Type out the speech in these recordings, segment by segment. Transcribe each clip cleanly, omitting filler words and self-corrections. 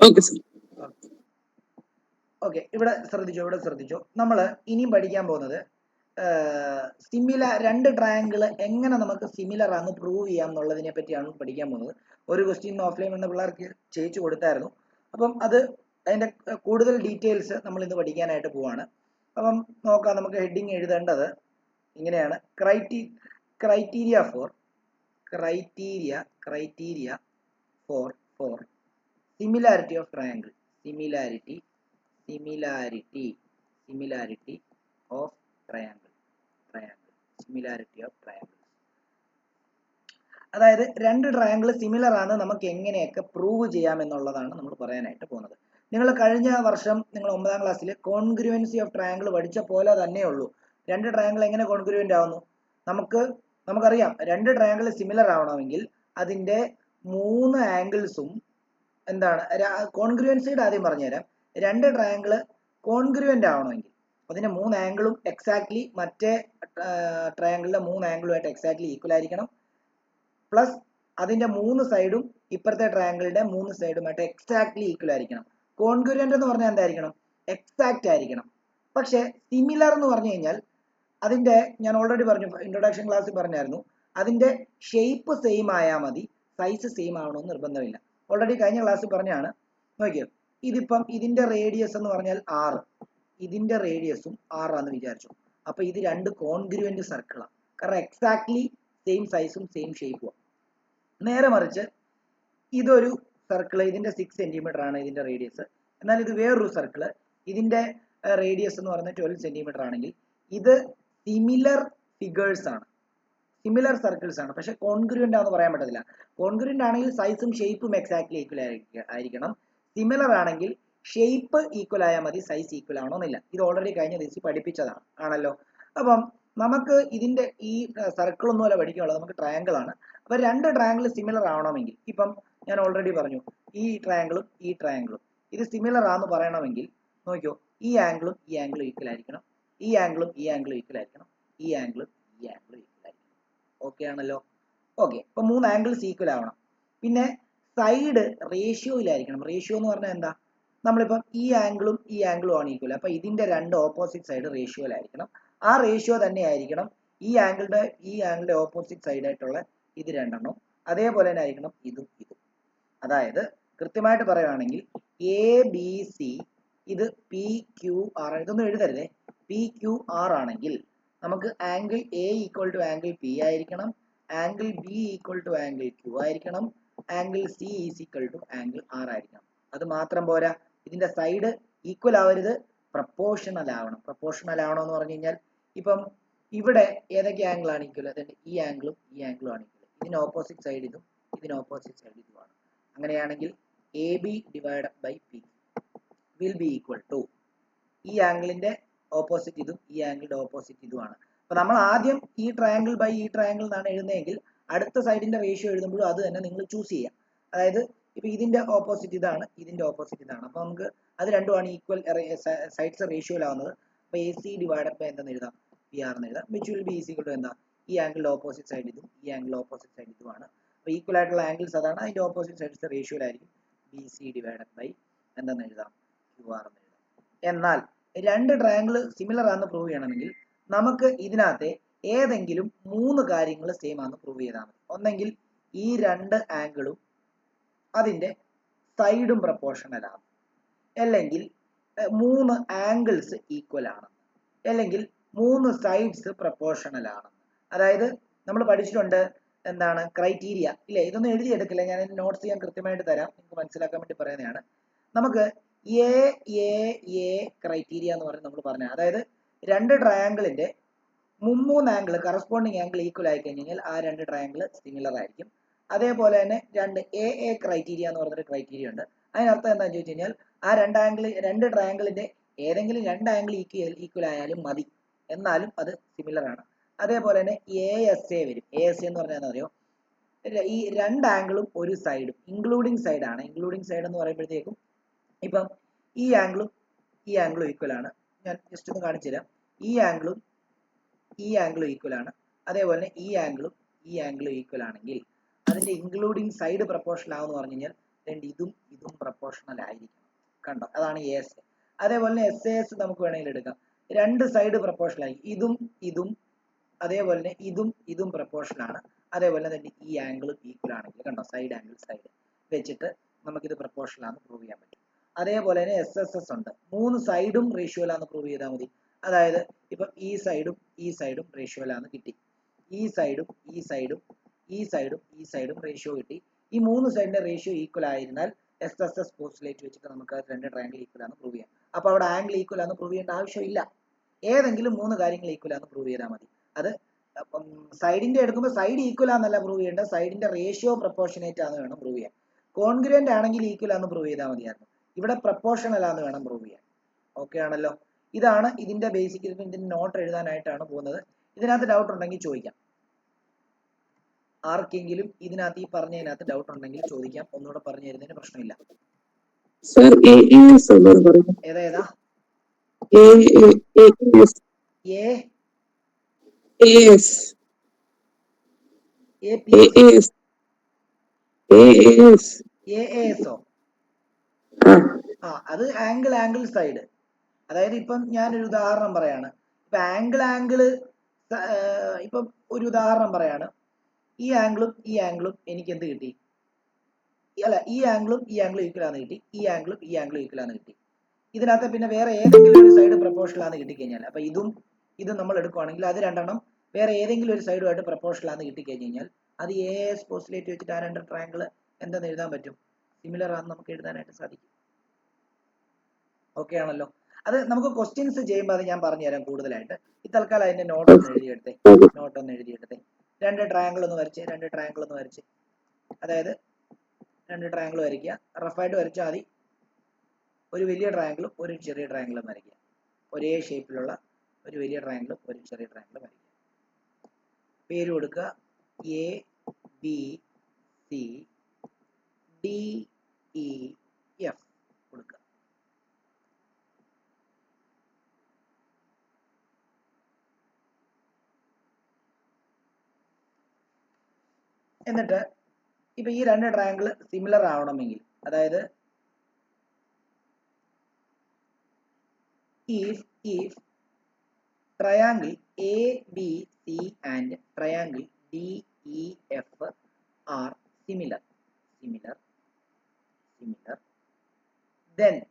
Okay sir. Okay, ഇവിടെ ശ്രദ്ധിച്ചോ. നമ്മൾ ഇനിയും പഠിക്കാൻ പോകുന്നത് രണ്ട് ട്രയാങ്കിൾ എങ്ങനെ നമുക്ക് സിമിലർ ആണെന്ന് പ്രൂവ് ചെയ്യാം എന്നുള്ളതിനെ പറ്റിയാണ് പഠിക്കാൻ പോകുന്നത്. ഒരു ക്വസ്റ്റ്യൻ ഓഫ്ലൈൻ എന്ന പിള്ളേർക്ക് ചെയ്യിച്ചു കൊടുത്തായിരുന്നു. അപ്പം അതിന്റെ കൂടുതൽ ഡീറ്റെയിൽസ് നമ്മൾ ഇന്ന് പഠിക്കാനായിട്ട് പോവാണ്. അപ്പം നോക്കാം, നമുക്ക് ഹെഡിങ് എഴുതേണ്ടത് ഇങ്ങനെയാണ്: criteria four similarity of triangle. Similarity of triangle. അതായത് രണ്ട് ട്രയാങ്കിൾ സിമിലർ ആണ് നമുക്ക് എങ്ങനെയൊക്കെ പ്രൂവ് ചെയ്യാം എന്നുള്ളതാണ് നമ്മൾ പറയാനായിട്ട് പോകുന്നത്. നിങ്ങൾ കഴിഞ്ഞ വർഷം നിങ്ങൾ 9ാം ക്ലാസ്സിൽ കോൺഗ്രുവൻസി ഓഫ് ട്രയാങ്കിൾ പഠിച്ച പോലെ തന്നെ ഉള്ളൂ. രണ്ട് ട്രയാങ്കിൾ എങ്ങനെ കോൺഗ്രുവന്റ് ആവുന്നു? നമുക്കറിയാം, രണ്ട് ട്രയാങ്കിൾ സിമിലർ ആവണമെങ്കിൽ അതിന്റെ 3 ആംഗിൾസും എന്താണ്? കോൺഗ്രുവൻസിയുടെ ആദ്യം പറഞ്ഞുതരാം. രണ്ട് ട്രയാങ്കിൾ കോൺഗ്രുവന്റ് ആവണമെങ്കിൽ അതിന്റെ 3 ആംഗിളും എക്സാക്ട്ലി മറ്റേ ട്രയാങ്കിളിലെ 3 ആംഗിളുമായിട്ട് എക്സാക്ട്ലി ഈക്വൽ ആയിരിക്കണം. പ്ലസ് അതിന്റെ 3 സൈഡും ഇപ്പുറത്തെ ട്രയാങ്കിളിന്റെ 3 സൈഡുമായിട്ട് എക്സാക്ട്ലി ഈക്വൽ ആയിരിക്കണം. കോൺഗ്രുവന്റ് എന്ന് പറഞ്ഞാൽ എന്തായിരിക്കണം? എക്സാക്റ്റ് ആയിരിക്കണം. പക്ഷെ സിമിലർ എന്ന് പറഞ്ഞു കഴിഞ്ഞാൽ അതിന്റെ, ഞാൻ ഓൾറെഡി പറഞ്ഞു, ഇൻട്രൊഡക്ഷൻ ക്ലാസ്സിൽ പറഞ്ഞായിരുന്നു, അതിന്റെ ഷേപ്പ് സെയിം ആയാൽ മതി, സൈസ് സെയിം ആവണമെന്ന് നിർബന്ധമില്ല. ഓൾറെഡി കഴിഞ്ഞ ക്ലാസ്സിൽ പറഞ്ഞാണ്. നോക്കിയോ, ഇതിപ്പം ഇതിന്റെ റേഡിയസ് എന്ന് പറഞ്ഞാൽ 6, ഇതിന്റെ റേഡിയസും 6 ആണെന്ന് വിചാരിച്ചു. അപ്പൊ ഇത് രണ്ട് കോൺഗ്രുവന്റ് സർക്കിളാണ്, കാരണം എക്സാക്ട്ലി സെയിം സൈസും സെയിം ഷേപ്പും. നേരെ മറിച്ച് ഇതൊരു സർക്കിൾ, ഇതിന്റെ 6 സെന്റിമീറ്റർ ആണ് ഇതിന്റെ റേഡിയസ്. എന്നാൽ ഇത് വേറൊരു സർക്കിൾ, ഇതിന്റെ റേഡിയസ് എന്ന് പറയുന്നത് 12 സെന്റിമീറ്റർ ആണെങ്കിൽ ഇത് സിമിലർ ഫിഗേഴ്സ് ആണ്, സിമിലർ സർക്കിൾസ് ആണ്. പക്ഷെ കോൺഗ്രുവന്റ് ആണെന്ന് പറയാൻ പറ്റത്തില്ല. കോൺഗ്രുവന്റ് ആണെങ്കിൽ സൈസും ഷേപ്പും എക്സാക്ട്ലി ഈക്വൽ ആയിരിക്കണം. സിമിലർ ആണെങ്കിൽ ഷേപ്പ് ഈക്വൽ ആയാൽ മതി, സൈസ് ഈക്വൽ ആവണമെന്നില്ല. ഇത് ഓൾറെഡി കഴിഞ്ഞ ദിവസം പഠിപ്പിച്ചതാണ് ആണല്ലോ. അപ്പം നമുക്ക് ഇതിന്റെ ഈ സർക്കിൾ ഒന്നുമല്ല പഠിക്കാനുള്ളത്, നമുക്ക് ട്രയാങ്കിൾ ആണ്. അപ്പൊ രണ്ട് ട്രയാങ്കിൾ സിമിലർ ആവണമെങ്കിൽ, ഇപ്പം ഞാൻ ഓൾറെഡി പറഞ്ഞു, ഈ ട്രയാങ്കിളും ഈ ട്രയാങ്കിളും ഇത് സിമിലർ ആണെന്ന് പറയണമെങ്കിൽ നോക്കിയോ, ഈ ആംഗിളും ഈ ആംഗിളും ഈക്വൽ ആയിരിക്കണം, ഈ ആംഗിളും ഈ ആംഗിളും ഈക്വൽ ആയിരിക്കണം, ഈ ആംഗിളും ഈ ആംഗിളും ഈക്വൽ ആയിരിക്കണം. ഓക്കെ ആണല്ലോ? ഓക്കെ, അപ്പൊ 3 ആംഗിൾസ് ഈക്വൽ ആവണം. പിന്നെ സൈഡ് റേഷ്യോയിലായിരിക്കണം. റേഷ്യോ എന്ന് പറഞ്ഞാൽ എന്താ? നമ്മളിപ്പം ഈ ആംഗിളും ഈ ആംഗിളും ആണ് ഈക്വൽ, അപ്പൊ ഇതിന്റെ രണ്ട് ഓപ്പോസിറ്റ് സൈഡ് റേഷ്യോയിലായിരിക്കണം. ആ റേഷ്യോ തന്നെ ആയിരിക്കണം ഈ ആംഗിളിന്റെ ഓപ്പോസിറ്റ് സൈഡ് ആയിട്ടുള്ള ഇത് രണ്ടെണ്ണം. അതേപോലെ തന്നെ ആയിരിക്കണം ഇതും. അതായത് കൃത്യമായിട്ട് പറയുകയാണെങ്കിൽ ABC ഇത് PQR, ഇതൊന്നും എഴുതരുതേ, PQR ആണെങ്കിൽ നമുക്ക് angle A equal to angle P ആയിരിക്കണം, angle B equal to angle Q ആയിരിക്കണം, angle C is equal to angle R ആയിരിക്കണം. അത് മാത്രം പോരാ, ഇതിന്റെ സൈഡ് ഈക്വൽ ആവരുത്, പ്രപ്പോർഷണൽ ആവണം. പ്രപ്പോർഷണൽ ആവണം എന്ന് പറഞ്ഞു കഴിഞ്ഞാൽ ഇപ്പം ഇവിടെ ഏതൊക്കെ ആംഗിൾ ആണ് ഈക്വൽ? അതായത് ഈ ആംഗിളും ഈ ആംഗിളും ആണ് ഈക്വൽ. ഇതിന് ഓപ്പോസിറ്റ് സൈഡ് ഇതും, ഇതിന് ഓപ്പോസിറ്റ് സൈഡ് ഇതുമാണ്. അങ്ങനെയാണെങ്കിൽ AB divided by P will be equal to, ഈ ആംഗിളിന്റെ ഓപ്പോസിറ്റ് ഇതും ഈ ആംഗിളിന്റെ ഓപ്പോസിറ്റ് ഇതുമാണ്. അപ്പൊ നമ്മൾ ആദ്യം ഈ ട്രയാങ്കിൾ ബൈ ഈ ട്രയാങ്കിൾ എന്നാണ് എഴുതുന്നതെങ്കിൽ അടുത്ത സൈഡിന്റെ റേഷ്യോ എഴുതുമ്പോഴും അത് തന്നെ നിങ്ങൾ ചൂസ് ചെയ്യാം. അതായത് ഇപ്പൊ ഇതിന്റെ ഓപ്പോസിറ്റ് ഇതാണ്, ഇതിന്റെ ഓപ്പോസിറ്റ് ഇതാണ്. അപ്പൊ നമുക്ക് അത് രണ്ടുമാണ് ഈക്വൽ സൈഡ്സ് റേഷ്യോയിലാവുന്നത്. അപ്പൊ AC ഡിവൈഡഡ് ബൈ എന്തെന്ന് എഴുതാം? PR എന്ന് എഴുതാം. Which will be is equal to എന്താ? ഈ ആംഗിളിന്റെ ഓപ്പോസിറ്റ് സൈഡ് ഇതും ഈ ആംഗിളിന്റെ ഓപ്പോസിറ്റ് സൈഡ് ഇതുമാണ്. അപ്പൊ ഈക്വൽ ആയിട്ടുള്ള ആംഗിൾസ് അതാണ്, അതിന്റെ ഓപ്പോസിറ്റ് സൈഡ്സ് റേഷ്യോയിലായിരിക്കും. BC ഡിവൈഡഡ് ബൈ എന്തെന്ന് എഴുതാം? QR എന്ന് എഴുതാം. എന്നാൽ രണ്ട് ട്രയാങ്കിൾ സിമിലർ ആണെന്ന് പ്രൂവ് ചെയ്യണമെങ്കിൽ നമുക്ക് ഇതിനകത്തെ ഏതെങ്കിലും 3 കാര്യങ്ങൾ സെയിം ആണെന്ന് പ്രൂവ് ചെയ്താൽ മതി. ഒന്നെങ്കിൽ ഈ രണ്ട് ആംഗിളും അതിന്റെ സൈഡും പ്രപ്പോർഷണൽ ആണ്, അല്ലെങ്കിൽ 3 ആംഗിൾസ് ഈക്വൽ ആണെന്ന്, അല്ലെങ്കിൽ 3 സൈഡ്സ് പ്രപ്പോർഷണൽ ആണെന്ന്. അതായത് നമ്മൾ പഠിച്ചിട്ടുണ്ട് എന്താണ് ക്രൈറ്റീരിയ ഇല്ലേ? ഇതൊന്നും എഴുതിയെടുക്കില്ല, ഞാൻ നോട്ട്സ് ഞാൻ കൃത്യമായിട്ട് തരാം, നിങ്ങൾക്ക് മനസ്സിലാക്കാൻ വേണ്ടി പറയുന്നതാണ്. നമുക്ക് എ ക്രൈറ്റീരിയ എന്ന് പറയുന്നത് നമ്മൾ പറഞ്ഞത്, അതായത് രണ്ട് ട്രയാങ്കിളിന്റെ 3 ആംഗിൾ കറസ്പോണ്ടിങ് ആംഗിൾ ഈക്വൽ ആയി കഴിഞ്ഞാൽ ആ രണ്ട് ട്രയാങ്കിൾ സിമിലർ ആയിരിക്കും. അതേപോലെ തന്നെ എ ക്രൈറ്റീരിയ എന്ന് പറഞ്ഞൊരു ക്രൈറ്റീരിയ ഉണ്ട്. അതിനർത്ഥം എന്താണെന്ന് ചോദിച്ചു കഴിഞ്ഞാൽ ആ രണ്ട് ട്രയാങ്കിളിന്റെ ഏതെങ്കിലും രണ്ട് ആംഗിൾ ഈക്വൽ ആയാലും മതി, എന്നാലും അത് സിമിലർ ആണ്. അതേപോലെ തന്നെ ASA വരും. ASA എന്ന് പറഞ്ഞാൽ എന്താ അറിയോ? ഈ രണ്ട് ആംഗിളും ഒരു സൈഡും ഇൻക്ലൂഡിങ് സൈഡ് ആണ്. ഇൻക്ലൂഡിങ് സൈഡ് എന്ന് പറയുമ്പോഴത്തേക്കും ഇപ്പം ഈ ആംഗിളും ഈക്വൽ ആണ്. ഞാൻ ജസ്റ്റ് ഒന്ന് കാണിച്ചു തരാം. ഈ ആംഗിളും ഈക്വൽ ആണ്. അതേപോലെ തന്നെ ഈ ആംഗിളും ഈക്വൽ ആണെങ്കിൽ അതിന്റെ ഇൻക്ലൂഡിങ് സൈഡ് പ്രപ്പോർഷണൽ ആവെന്ന് പറഞ്ഞു കഴിഞ്ഞാൽ ഇതും ഇതും പ്രപ്പോർഷണൽ ആയിരിക്കണം. കണ്ടോ, അതാണ് എസ്. അതേപോലെ തന്നെ എസ് എസ് നമുക്ക് വേണമെങ്കിൽ എടുക്കാം. രണ്ട് സൈഡ് പ്രപ്പോർഷണൽ ആയി, ഇതും ഇതും അതേപോലെ തന്നെ ഇതും ഇതും പ്രപ്പോർഷണൽ ആണ്. അതേപോലെ തന്നെ ഈ ആംഗിളും ഈക്വൽ ആണെങ്കിൽ കണ്ടോ, സൈഡ് ആംഗിൾ സൈഡ് വെച്ചിട്ട് നമുക്കിത് പ്രപ്പോർഷണൽ ആണെന്ന് പ്രൂവ് ചെയ്യാൻ പറ്റും. അതേപോലെ തന്നെ എസ് എസ് എസ് ഉണ്ട്, മൂന്ന് സൈഡും റേഷ്യോയിലാന്ന് പ്രൂവ് ചെയ്താൽ മതി. അതായത് ഇപ്പം ഈ സൈഡും റേഷ്യോയിലാന്ന് കിട്ടി, ഈ സൈഡും ഈ സൈഡും ഈ സൈഡും ഈ സൈഡും റേഷ്യോ കിട്ടി. ഈ മൂന്ന് സൈഡിന്റെ റേഷ്യോ ഈക്വൽ ആയിരുന്നാൽ എസ് എസ് എസ് പോസ്റ്റുലേറ്റ് വെച്ചിട്ട് നമുക്ക് രണ്ട് ട്രയാങ്കിൾ ഈക്വൽ ആണെന്ന് പ്രൂവ് ചെയ്യാം. അപ്പൊ അവിടെ ആംഗിൾ ഈക്വൽ ആണെന്ന് പ്രൂവ് ചെയ്യേണ്ട ആവശ്യമില്ല, ഏതെങ്കിലും മൂന്ന് കാര്യങ്ങൾ ഈക്വൽ ആണെന്ന് പ്രൂവ് ചെയ്താൽ മതി. അത് സൈഡിന്റെ എടുക്കുമ്പോൾ സൈഡ് ഈക്വൽ ആണെന്നല്ല പ്രൂവ് ചെയ്യേണ്ടത്, സൈഡിന്റെ റേഷ്യോ പ്രപ്പോർഷനേറ്റ് ആണെന്ന് വേണം പ്രൂവ് ചെയ്യാൻ. കോൺഗ്രുവന്റ് ആണെങ്കിൽ ഈക്വൽ ആണെന്ന് പ്രൂവ് ചെയ്താൽ മതിയായിരുന്നു, ഇവിടെ പ്രപ്പോർഷണൽ ആണെന്ന് വേണം പ്രൂവ് ചെയ്യാൻ. ഓക്കെ ആണല്ലോ, ഇതാണ് ഇതിന്റെ ബേസിക്. ഇതിന്റെ നോട്ട് എഴുതാനായിട്ടാണ് പോകുന്നത്. ഇതിനകത്ത് ഡൗട്ട് ഉണ്ടെങ്കിൽ ചോദിക്കാം, ആർക്കെങ്കിലും ഇതിനകത്ത് ഈ പറഞ്ഞതിനകത്ത് ഡൗട്ട് ഉണ്ടെങ്കിൽ ചോദിക്കാം, ഒന്നുകൂടെ പറഞ്ഞു തരുന്നതിന് പ്രശ്നമില്ല. ഏതാ അത് ആംഗിൾ സൈഡ്. അതായത് ഇപ്പം ഞാനൊരു ഉദാഹരണം പറയാണ്, ഇപ്പൊ ആംഗിള് ഇപ്പം ഒരു ഉദാഹരണം പറയാണ്, ഈ ആംഗിളും എനിക്ക് എന്ത് കിട്ടി, അല്ല ഈ ആംഗിളും ഈക്വൽ ആണെന്ന് കിട്ടി, ഈ ആംഗിളും ഈക്വൽ ആണെന്ന് കിട്ടി. ഇതിനകത്ത് പിന്നെ വേറെ ഏതെങ്കിലും ഒരു സൈഡ് പ്രപ്പോർഷണൽ ആണെന്ന് കിട്ടിക്കഴിഞ്ഞാൽ, അപ്പൊ ഇതും നമ്മൾ എടുക്കുവാണെങ്കിൽ അത് രണ്ടെണ്ണം വേറെ ഏതെങ്കിലും ഒരു സൈഡുമായിട്ട് പ്രപ്പോർഷണൽ ആണെന്ന് കിട്ടിക്കഴിഞ്ഞ് കഴിഞ്ഞാൽ അത് എസ് പോസ്റ്റുലേറ്റ് വെച്ചിട്ട് ആ രണ്ട് ട്രയാങ്കിൾ എന്തെന്ന് എഴുതാൻ പറ്റും, സിമിലർ ആണെന്ന് നമുക്ക് എഴുതാനായിട്ട് സാധിക്കും. ഓക്കെ ആണല്ലോ, അത് നമുക്ക് ക്വസ്റ്റ്യൻസ് ചെയ്യുമ്പോൾ അത് ഞാൻ പറഞ്ഞുതരാം കൂടുതലായിട്ട്. ഈ തൽക്കാലം അതിന്റെ നോട്ട് ഒന്ന് എഴുതിയെടുത്തേ. രണ്ട് ട്രയാങ്കിൾ ഒന്ന് വരച്ച്, അതായത് രണ്ട് ട്രയാങ്കിൾ വരയ്ക്കുക, റഫായിട്ട് വരച്ചാൽ മതി. ഒരു വലിയ ട്രയാങ്കിളും ഒരു ചെറിയ ട്രയാങ്കിളും വരയ്ക്കുക, ഒരേ ഷേപ്പിലുള്ള ഒരു വലിയ ട്രയാങ്കിളും ഒരു ചെറിയ ട്രയാങ്കിളും വരയ്ക്കുക. പേര് കൊടുക്കുക A B C D E F കൊടുക്കുക. എന്നിട്ട് ഇപ്പൊ ഈ രണ്ട് ട്രയാങ്കിൾ സിമിലർ ആവണമെങ്കിൽ, അതായത് if triangle ABC and triangle DEF are similar, then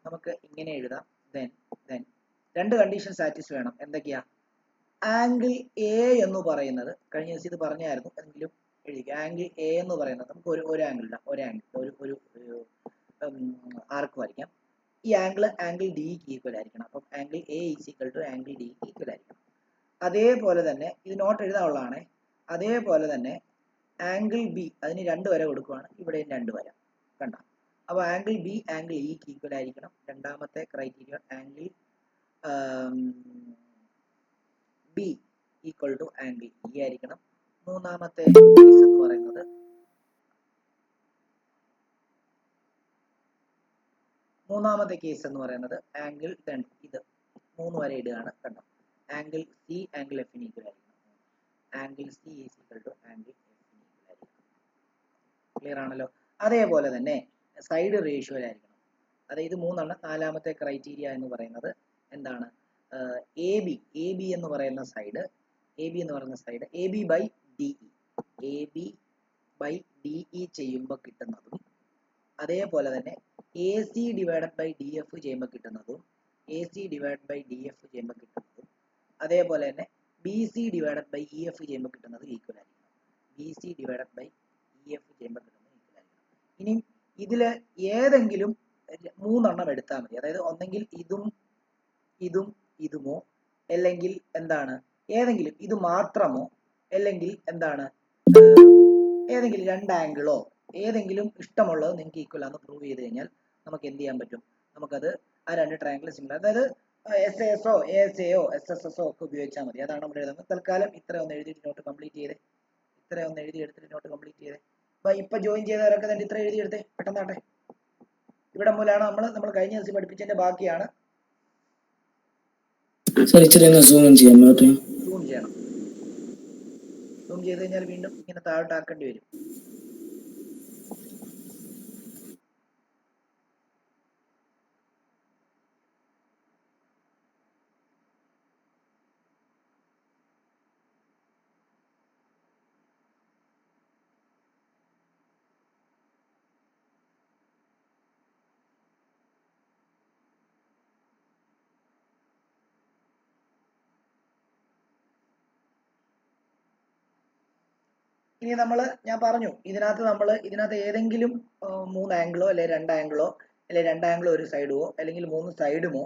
നമുക്ക് ഇങ്ങനെ എഴുതാം. then രണ്ട് കണ്ടീഷൻ സാറ്റിസ്ഫൈ ചെയ്യണം. എന്തൊക്കെയാ? ആംഗിൾ എ എന്ന് പറയുന്നത്, കഴിഞ്ഞ ദിവസം ഇത് പറഞ്ഞായിരുന്നു, എങ്കിലും എഴുതിക്കുക. ആംഗിൾ എ എന്ന് പറയുന്നത് നമുക്ക് ഒരു ആംഗിൾ ആർക്ക് വരയ്ക്കാം. ഈ ആംഗിൾ ഡിക്ക് ഈക്വൽ ആയിരിക്കണം. അപ്പം angle A is equal to angle ഡിക്ക് ഈക്വൽ ആയിരിക്കണം. അതേപോലെ തന്നെ ഇത് നോട്ട് എഴുതാനുള്ളതാണ്. അതേപോലെ തന്നെ ആംഗിൾ ബി, അതിന് രണ്ട് വര കൊടുക്കുവാണ്, ഇവിടെയും രണ്ട് വര, കണ്ട. അപ്പൊ ആംഗിൾ ബി ആംഗിൾ ഇക്ക് ഈക്വൽ ആയിരിക്കണം. രണ്ടാമത്തെ criteria angle B equal to angle E ആയിരിക്കണം. മൂന്നാമത്തെ കേസ് എന്ന് പറയുന്നത് ആംഗിൾ ഇത് മൂന്ന് വരെ ഇടുകയാണ്, കണ്ടോ. ആംഗിൾ സി ആംഗിൾ എഫിന് ഈക്വൽ ആയിരിക്കണം. Angle C is equal to angle എഫിന് ഈക്വൽ ആയിരിക്കണം. ക്ലിയർ ആണല്ലോ. അതേപോലെ തന്നെ സൈഡ് റേഷ്യോയിലായിരിക്കണം. അതായത് മൂന്നെണ്ണം. നാലാമത്തെ ക്രൈറ്റീരിയ എന്ന് പറയുന്നത് എന്താണ്? എ ബി എന്ന് പറയുന്ന side A B by D E ചെയ്യുമ്പോൾ കിട്ടുന്നതും, അതേപോലെ തന്നെ A C divided by D F ചെയ്യുമ്പോൾ കിട്ടുന്നതും, അതേപോലെ തന്നെ B C divided by E F ചെയ്യുമ്പോൾ കിട്ടുന്നത് ഈക്വൽ ആയിരിക്കണം. ഇനി ഇതില് ഏതെങ്കിലും മൂന്നെണ്ണം എടുത്താൽ മതി. അതായത് ഒന്നെങ്കിൽ ഇതുമോ, അല്ലെങ്കിൽ എന്താണ് ഏതെങ്കിലും ഇത് മാത്രമോ, അല്ലെങ്കിൽ എന്താണ് ഏതെങ്കിലും രണ്ട് ആംഗിളോ, ഏതെങ്കിലും ഇഷ്ടമുള്ളത് നിങ്ങൾക്ക് ഈക്വൽ ആണെന്ന് പ്രൂവ് ചെയ്ത് കഴിഞ്ഞാൽ നമുക്ക് എന്ത് ചെയ്യാൻ പറ്റും? നമുക്കത് ആ രണ്ട് ട്രയാങ്കിൾ സിമിലർ, അതായത് SAS ഓ ASA ഓ SSS ഒക്കെ ഉപയോഗിച്ചാൽ മതി. അതാണ് നമ്മൾ എഴുതുന്നത്. തൽക്കാലം ഇത്ര ഒന്ന് എഴുതിയിട്ട് നോട്ട് കംപ്ലീറ്റ് ചെയ്തേ. ഇപ്പൊ ജോയിൻ ചെയ്തവരൊക്കെ തന്നെ ഇത്ര എഴുതിയെടുത്തേ, പെട്ടെന്നാട്ടെ. ഇവിടെ മൂലമാണ് നമ്മൾ കഴിഞ്ഞ ദിവസം പഠിപ്പിച്ചതിന്റെ ബാക്കിയാണ്. സൂം ചെയ്യണം. സൂം ചെയ്ത് കഴിഞ്ഞാൽ വീണ്ടും ഇങ്ങനെ താഴോട്ടാക്കേണ്ടി വരും. ഇനി ഞാൻ പറഞ്ഞു ഇതിനകത്ത് ഏതെങ്കിലും 3 ആംഗിളോ അല്ലെ 2 ആംഗിളോ അല്ലെ 2 ആംഗിളോ ഒരു സൈഡോ അല്ലെങ്കിൽ 3 സൈഡുമോ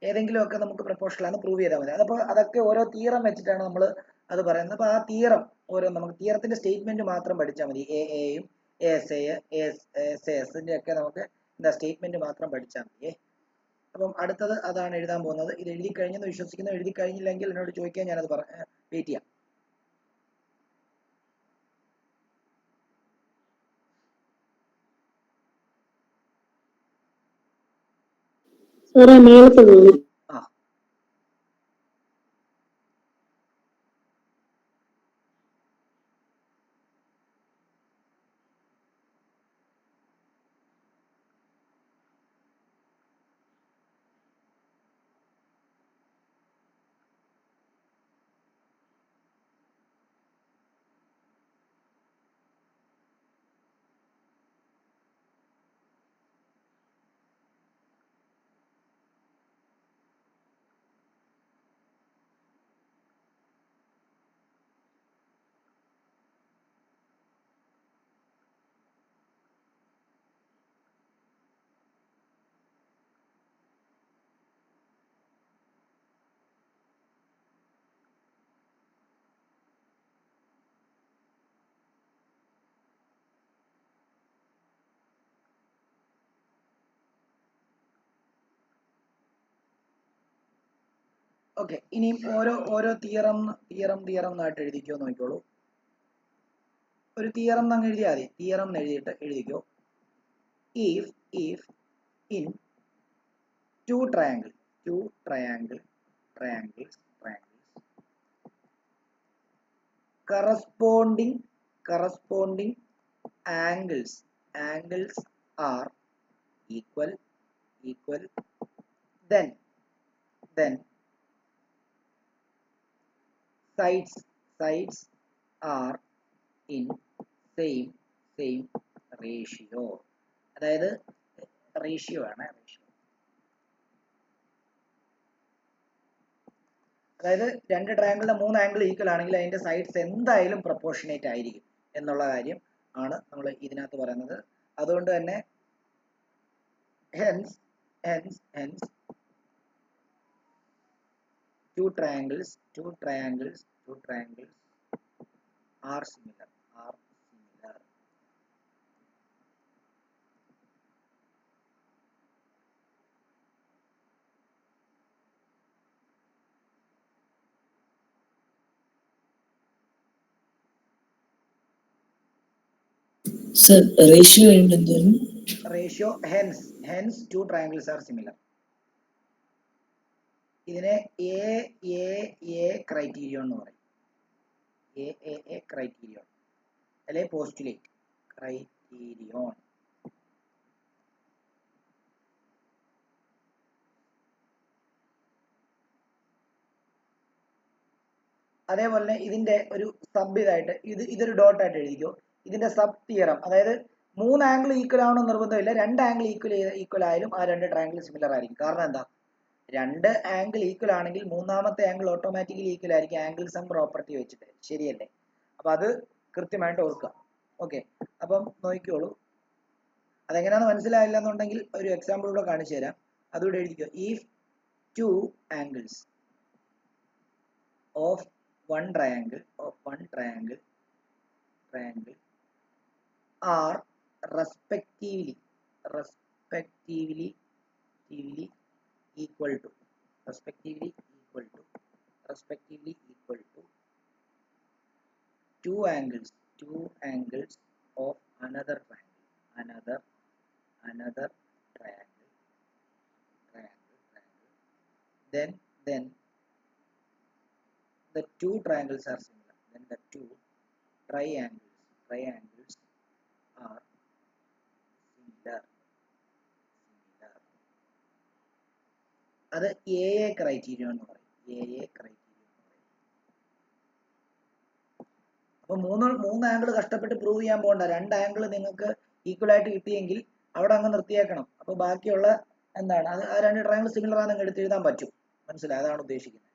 ഏതെങ്കിലും ഒക്കെ നമുക്ക് പ്രൊപ്പോർഷണൽ ആണ് പ്രൂവ് ചെയ്താൽ മതി. അതപ്പോൾ അതൊക്കെ ഓരോ തിയറം വെച്ചിട്ടാണ് നമ്മൾ അത് പറയുന്നത്. അപ്പോൾ ആ തിയറം നമുക്ക് തിയറത്തിന്റെ സ്റ്റേറ്റ്മെന്റ് മാത്രം പഠിച്ചാൽ മതി. എയും എസ് ഒക്കെ നമുക്ക് എന്താ സ്റ്റേറ്റ്മെന്റ് മാത്രം പഠിച്ചാൽ മതി. അപ്പം അടുത്തത് അതാണ് എഴുതാൻ പോകുന്നത്. ഇത് എഴുതി കഴിഞ്ഞെന്ന് വിശ്വസിക്കുന്നു. എഴുതി കഴിഞ്ഞില്ലെങ്കിൽ എന്നോട് ചോദിക്കാൻ ഞാനത് വെയിറ്റ് ചെയ്യാം. ആ ഓക്കെ. ഇനിയും ഓരോ തിയറം എന്നായിട്ട് എഴുതിക്കോ നോക്കിക്കോളൂ. ഒരു തിയറം അങ്ങ് എഴുതിയാൽ മതി. തിയറം എന്ന് എഴുതിയിട്ട് എഴുതിക്കോ. If in two triangles corresponding angles are equal, then sides are in same ratio. അതായത് റേഷ്യോ ആണ്. അതായത് രണ്ട് ട്രയാങ്കിളിന്റെ 3 ആംഗിൾ ഈക്വൽ ആണെങ്കിൽ അതിന്റെ സൈഡ്സ് എന്തായാലും പ്രൊപ്പോർഷനേറ്റ് ആയിരിക്കും എന്നുള്ള കാര്യം ആണ് നമ്മൾ ഇതിനകത്ത് പറയുന്നത്. അതുകൊണ്ട് തന്നെ hence two triangles are similar. Sir, ratio hence two triangles are similar. ഇതിനെ എ ക്രൈറ്റീരിയൻ എന്ന് പറയും. എ ക്രൈറ്റീരിയൻ അല്ലെ പോസ്റ്റുലേറ്റ് ക്രൈറ്റീരിയൻ. അതേപോലെ തന്നെ ഇതിന്റെ ഒരു സബ് ഇതായിട്ട് ഇതൊരു ഡോട്ട് ആയിട്ട് എഴുതിക്കോ. ഇതിന്റെ സബ് തിയറം, അതായത് 3 ആംഗിൾ ഈക്വൽ ആവണമെന്ന് നിർബന്ധമില്ല. 2 ആംഗിൾ ഈക്വൽ ആയാലും ആ 2 ട്രയാംഗിൾ സിമിലർ ആയിരിക്കും. കാരണം എന്താ, 2 ആംഗിൾ ഈക്വൽ ആണെങ്കിൽ മൂന്നാമത്തെ ആംഗിൾ ഓട്ടോമാറ്റിക്കലി ഈക്വൽ ആയിരിക്കും ആംഗിൾ സം പ്രോപ്പർട്ടി വെച്ചിട്ട്. ശരിയല്ലേ? അപ്പൊ അത് കൃത്യമായിട്ട് ഓർക്കുക. ഓക്കെ, അപ്പം നോക്കിക്കോളൂ. അതെങ്ങനെയാണെന്ന് മനസ്സിലായില്ല എന്നുണ്ടെങ്കിൽ ഒരു എക്സാമ്പിൾ കൂടെ കാണിച്ചു തരാം. അതുകൂടെ എഴുതിക്കോ. If 2 angles of one triangle are respectively equal to two angles of another triangle, then the two triangles are similar. triangles are similar. അത് AA ക്രൈറ്റീരിയ എന്ന് പറയും. AA ക്രൈറ്റീരിയ എന്ന് പറയും. അപ്പൊ മൂന്ന് ആംഗിൾ കഷ്ടപ്പെട്ട് പ്രൂവ് ചെയ്യാൻ പോകണ്ട. 2 ആംഗിൾ നിങ്ങൾക്ക് ഈക്വൽ ആയിട്ട് കിട്ടിയെങ്കിൽ അവിടെ അങ്ങ് നിർത്തിയേക്കണം. അപ്പൊ ബാക്കിയുള്ള എന്താണ് അത് ആ 2 ട്രയാങ്കിൾ സിമിലർ ആണെന്ന് എടുത്ത് എഴുതാൻ പറ്റും. മനസ്സിലായി? അതാണ് ഉദ്ദേശിക്കുന്നത്.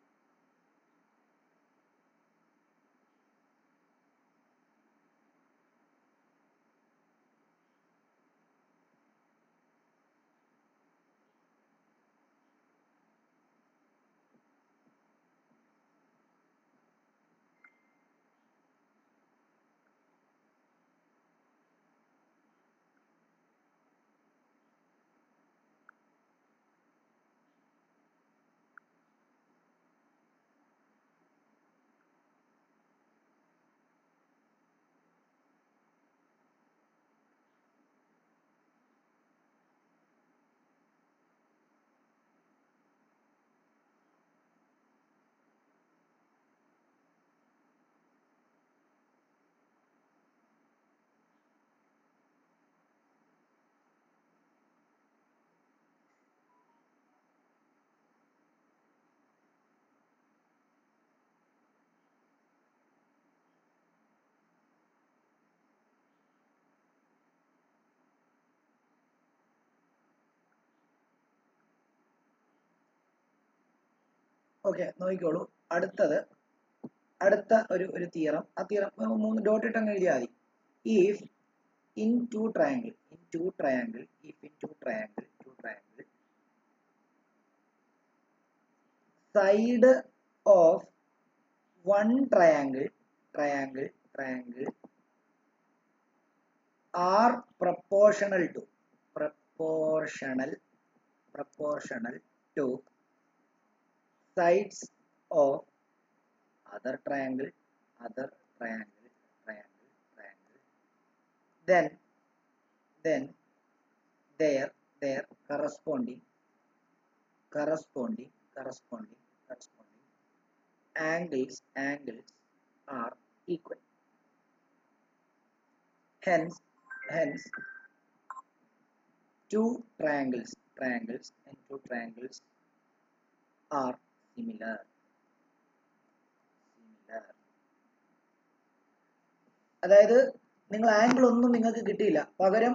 ഓക്കെ, നോക്കിക്കോളൂ. അടുത്ത ഒരു തിയറം. ആ തിയറം 3 ഡോട്ട് ഇട്ട് അങ്ങ് എഴുതിയാൽ മതി. If in two triangle side of one triangle are proportional to sides of other triangle, then their corresponding angles are equal. Hence two triangles are similar. അതായത് നിങ്ങൾ ആംഗിൾ ഒന്നും നിങ്ങൾക്ക് കിട്ടിയില്ല, പകരം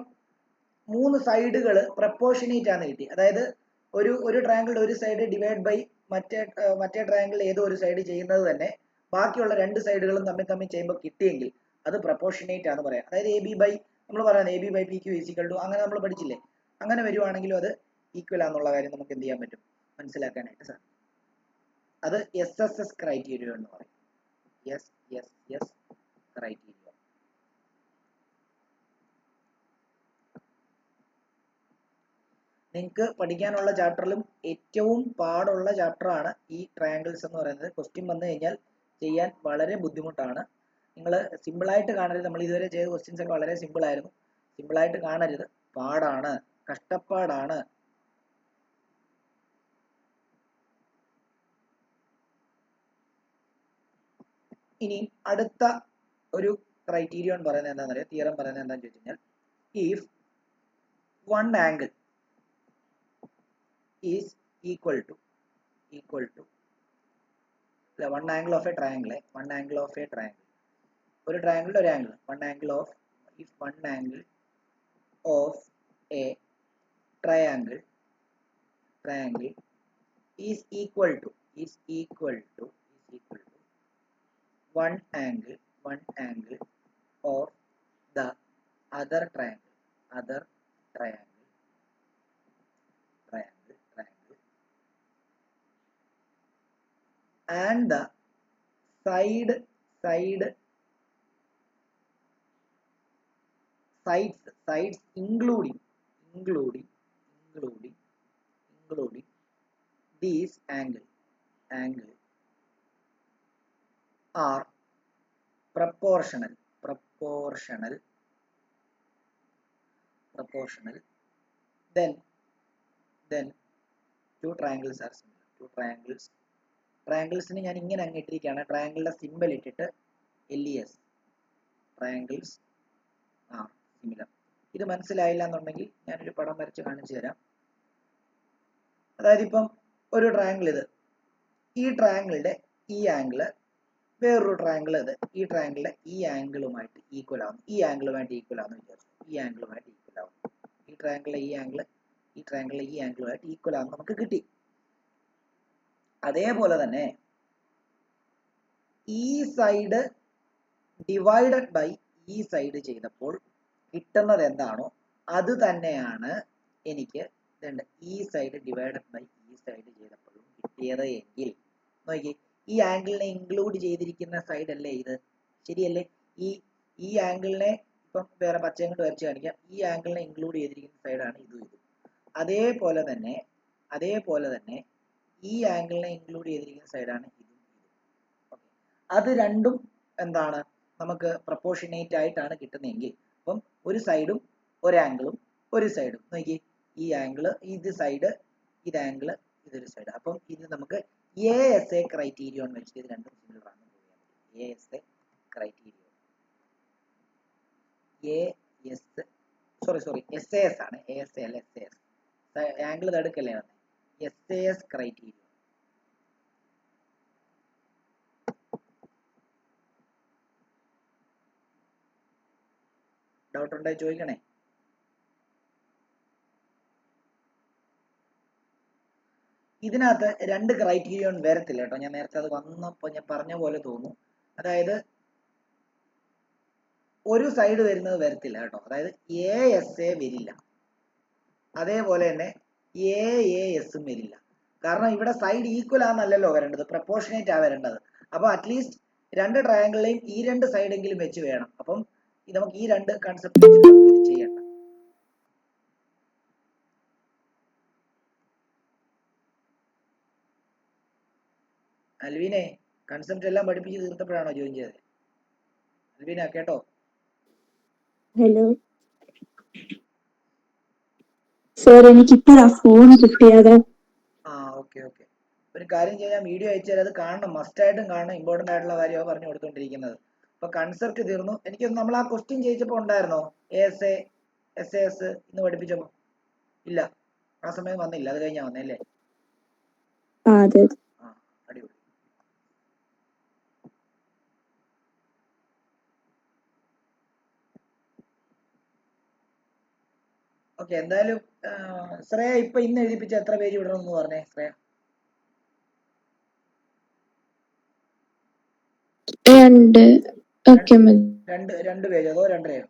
3 സൈഡുകൾ പ്രപ്പോർഷനേറ്റ് ആണ് കിട്ടി. അതായത് ഒരു ട്രയാങ്കിളിന്റെ ഒരു സൈഡ് ഡിവൈഡ് ബൈ മറ്റേ ട്രയാങ്കിൾ ഏതോ ഒരു സൈഡ് ചെയ്യുന്നത് തന്നെ ബാക്കിയുള്ള 2 സൈഡുകളും തമ്മിൽ ചെയ്യുമ്പോൾ കിട്ടിയെങ്കിൽ അത് പ്രപ്പോർഷനേറ്റ് ആണെന്ന് പറയാം. അതായത് AB ബൈ നമ്മൾ പറയുന്നത് AB by PQ equal to അങ്ങനെ നമ്മൾ പഠിച്ചില്ലേ, അങ്ങനെ വരുവാണെങ്കിലും അത് ഈക്വൽ ആണെന്നുള്ള കാര്യം നമുക്ക് എന്ത് ചെയ്യാൻ പറ്റും, മനസ്സിലാക്കാനായിട്ട് സാധിക്കും. അത് SSS ക്രൈറ്റീരിയ എന്ന് പറയും. SSS criteria. നിങ്ങൾക്ക് പഠിക്കാനുള്ള ചാപ്റ്ററിലും ഏറ്റവും പാടുള്ള ചാപ്റ്ററാണ് ഈ ട്രയാങ്കിൾസ് എന്ന് പറയുന്നത്. ക്വസ്റ്റ്യൻ വന്നു കഴിഞ്ഞാൽ ചെയ്യാൻ വളരെ ബുദ്ധിമുട്ടാണ്. നിങ്ങൾ സിമ്പിളായിട്ട് കാണരുത്. നമ്മൾ ഇതുവരെ ചെയ്ത ക്വസ്റ്റ്യൻസ് ഒക്കെ വളരെ സിമ്പിൾ ആയിരുന്നു. സിമ്പിളായിട്ട് കാണരുത്, പാടാണ്, കഷ്ടപ്പാടാണ്. ഇനി അടുത്ത ഒരു ക്രൈറ്റീരിയൻ പറയുന്നത് എന്താണെന്ന് അറിയാം, തിയറം പറയുന്നത് എന്താണെന്ന് ചോദിച്ചു കഴിഞ്ഞാൽ, if one angle is equal to one angle of a triangle, ഒരു ട്രയാങ്കിൾ ഒരു angle, one angle of a triangle is equal to one angle of the other triangle and the sides including these angle are proportional. Then two triangles are similar. ട്രയാങ്കിൾസിന് ഞാൻ ഇങ്ങനെ അങ്ങിട്ടിരിക്കുകയാണ്, ട്രയാങ്കിളിന്റെ symbol ഇട്ടിട്ട് LES. Triangles are similar. ഇത് മനസ്സിലായില്ല എന്നുണ്ടെങ്കിൽ ഞാനൊരു പടം വരച്ച് കാണിച്ചു തരാം. അതായത് ഇപ്പം ഒരു ട്രയാങ്കിൾ ഇത്, ഈ ട്രയാങ്കിളിന്റെ ഈ ആംഗിള് വേറൊരു ട്രയാങ്കിൾ ഇത്, ഈ ട്രയാങ്കിളിലെ ഈ ആംഗിളുമായിട്ട് ഈക്വൽ ആവുന്നു, ഈ ആംഗിളുമായിട്ട് ഈക്വൽ ആവുന്നു വിചാരിച്ചു, ഈ ആംഗിളുമായിട്ട് ഈക്വൽ ആവുന്നു, ഈ ട്രയാങ്കിളിലെ ഈ ആംഗിള് ഈ ട്രയാങ്കിളിലെ ഈ ആംഗിളുമായിട്ട് ഈക്വൽ ആവുന്നു നമുക്ക് കിട്ടി. അതേപോലെ തന്നെ ഈ സൈഡ് ഡിവൈഡഡ് ബൈ ഈ സൈഡ് ചെയ്തപ്പോൾ കിട്ടുന്നത് എന്താണോ അത് തന്നെയാണ് എനിക്ക് ഈ സൈഡ് ഡിവൈഡഡ് ബൈ ഈ സൈഡ് ചെയ്തപ്പോഴും കിട്ടിയത് എങ്കിൽ നോക്കി, ഈ ആംഗിളിനെ ഇൻക്ലൂഡ് ചെയ്തിരിക്കുന്ന സൈഡ് അല്ലേ ഇത്, ശരിയല്ലേ? ഈ ആംഗിളിനെ ഇപ്പം വേറെ പച്ചയും കൊണ്ട് വരച്ച് കാണിക്കാം, ഈ ആംഗിളിനെ ഇൻക്ലൂഡ് ചെയ്തിരിക്കുന്ന സൈഡാണ് ഇതും ഇതും. അതേപോലെ തന്നെ ഈ ആംഗിളിനെ ഇൻക്ലൂഡ് ചെയ്തിരിക്കുന്ന സൈഡാണ് ഇതും ഇതും. ഓക്കെ, അത് രണ്ടും എന്താണ് നമുക്ക് പ്രപ്പോർഷനേറ്റ് ആയിട്ടാണ് കിട്ടുന്നതെങ്കിൽ, അപ്പം ഒരു സൈഡും ഒരു ആംഗിളും ഒരു സൈഡും നോക്കി, ഈ ആംഗിള് ഇത് സൈഡ്, ഇത് ആംഗിള് ഇതൊരു സൈഡ്. അപ്പം ഇത് നമുക്ക് ASA ക്രൈറ്റീരിയോൺ വെച്ചിട്ട് ഇത് രണ്ടും സിമിലർ ആണെന്ന് പ്രൂവ് ചെയ്യാൻ പറ്റും. ASA ക്രൈറ്റീരിയോൺ, SAS ആണ്, ASA അല്ല SAS, ആംഗിൾ തടുക്കല്ലേ വന്നേ, SAS ക്രൈറ്റീരിയോൺ. ഡൗട്ട് ഉണ്ടായി ചോദിക്കണേ. ഇതിനകത്ത് രണ്ട് ക്രൈറ്റീരിയോൺ വരത്തില്ല കേട്ടോ, ഞാൻ നേരത്തെ അത് വന്നപ്പോൾ ഞാൻ പറഞ്ഞ പോലെ തോന്നുന്നു. അതായത് ഒരു സൈഡ് വരുന്നത് വരത്തില്ല കേട്ടോ, അതായത് ASA വരില്ല, അതേപോലെ തന്നെ AAS വരില്ല. കാരണം ഇവിടെ സൈഡ് ഈക്വൽ ആണെന്നല്ലല്ലോ വരേണ്ടത്, പ്രപ്പോർഷനേറ്റ് ആ വരേണ്ടത്. അപ്പൊ അറ്റ്ലീസ്റ്റ് രണ്ട് ട്രയാങ്കിളിലെയും ഈ രണ്ട് സൈഡെങ്കിലും വെച്ച് വേണം. അപ്പം നമുക്ക് ഈ രണ്ട് കൺസെപ്റ്റ് ഇത് ചെയ്യണ്ട. അൽവിനെ കൺസെപ്റ്റ് എല്ലാം പഠിപ്പിച്ച് തീർത്തപ്പോഴാണോ ജോയിൻ ചെയ്തത്? അൽവിന കേട്ടോ? ഹലോ സാർ, എനിക്കിപ്പോഴാ ഫോൺ കിട്ടിയത്. ഓക്കെ. ഒരു കാര്യം ചെയ്യാൻ വീഡിയോ അയച്ചാൽ അത് കാണണം, മസ്റ്റായിട്ടും കാണണം, ഇമ്പോർട്ടന്റ് ആയിട്ടുള്ള കാര്യമാണ് പറഞ്ഞു കൊടുത്തോണ്ടിരിക്കുന്നത്. അപ്പൊ കൺസെപ്റ്റ് തീർന്നു. എനിക്ക് നമ്മൾ ആ ക്വസ്റ്റ്യൻ ചെയ്യിച്ചപ്പോ ഉണ്ടായിരുന്നോ ASA SAS ഇന്ന് പഠിപ്പിച്ചപ്പോ? ഇല്ല, ആ സമയം വന്നില്ല, അത് കഴിഞ്ഞാ വന്നേ അല്ലേ? അതെ. അടിപൊളി. ഓക്കെ, എന്തായാലും ശ്രേയ ഇപ്പൊ ഇന്ന് എഴുതിപ്പിച്ച എത്ര പേജ് വിടണമെന്ന് പറഞ്ഞേ ശ്രേയ? രണ്ട് പേജ് അതോ രണ്ടരയോ?